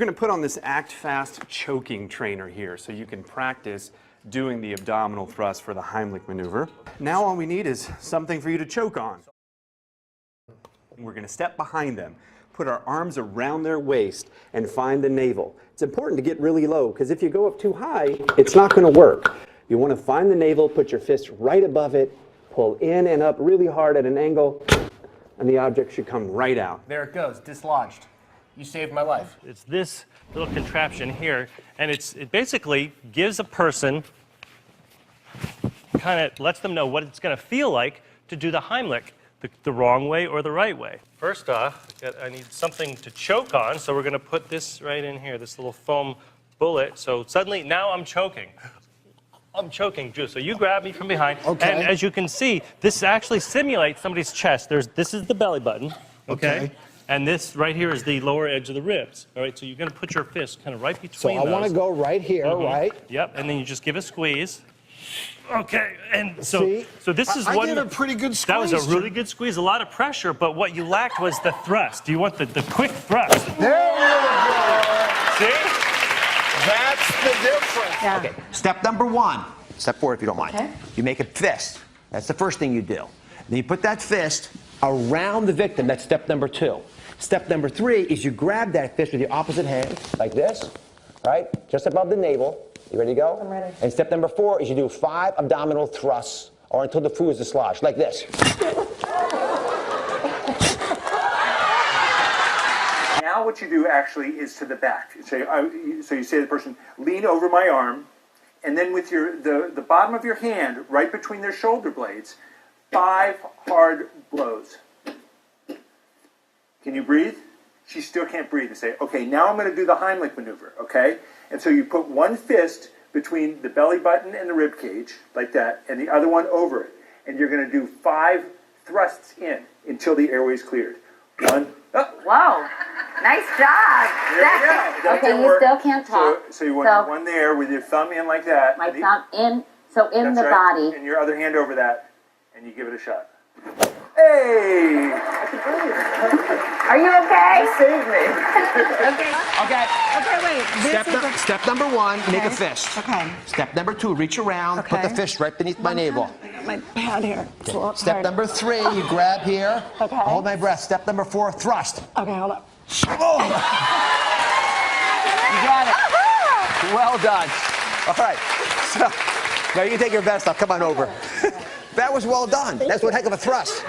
We're going to put on this Act+Fast choking trainer here so you can practice doing the abdominal thrust for the Heimlich maneuver. Now all we need is something for you to choke on. We're going to step behind them, put our arms around their waist, and find the navel. It's important to get really low because if you go up too high, it's not going to work. You want to find the navel, put your fist right above it, pull in and up really hard at an angle, and the object should come right out. There it goes, dislodged. You saved my life. It's this little contraption here, and it basically gives a person, kind of lets them know what it's going to feel like to do the Heimlich, the wrong way or the right way. First off, I need something to choke on, so we're going to put this right in here, this little foam bullet. So suddenly, now I'm choking. I'm choking, Drew. So you grab me from behind, Okay. and as you can see, this actually simulates somebody's chest. This is the belly button, okay? And this right here is the lower edge of the ribs. All right, so you're going to put your fist kind of right between So I want to go right here, right? Yep, and then you just give a squeeze. Okay, and so See? so this is I one. did a pretty good squeeze. That was a really good squeeze, a lot of pressure, but what you lacked was the thrust. You want the quick thrust. There you go. See? That's the difference. Yeah. Okay, step number one. Step four, if you don't mind. Okay. You make a fist. That's the first thing you do. Then you put that fist around the victim. That's step number two. Step number three is you grab that fist with your opposite hand, like this, right? Just above the navel. You ready to go? I'm ready. And step number four is you do 5 abdominal thrusts, or until the food is dislodged, like this. Now what you do actually is to the back. So you say to the person, lean over my arm, and then with the bottom of your hand, right between their shoulder blades, 5 hard blows. Can you breathe? She still can't breathe. And say, okay, now I'm going to do the Heimlich maneuver, okay? And so you put one fist between the belly button and the rib cage, like that, and the other one over it. And you're going to do 5 thrusts in until the airway is cleared. 1, oh. Whoa, nice job. There you go. Okay, you still can't talk. So you want one there with your thumb in like that. My thumb in, so in the body. And your other hand over that, and you give it a shot. Hey! Are you okay? You saved me. Okay. Okay. Okay, wait. Step number one, make a fist. Okay. Step number two, reach around, put the fist right beneath my navel. I got my pad here. It's a little Step hard. number 3, you grab here. Okay. Hold my breath. Step number 4, thrust. Okay, hold on. Oh. You got it. Well done. All right. So, now you take your vest off. Come on over. That was well done. That's one heck of a thrust.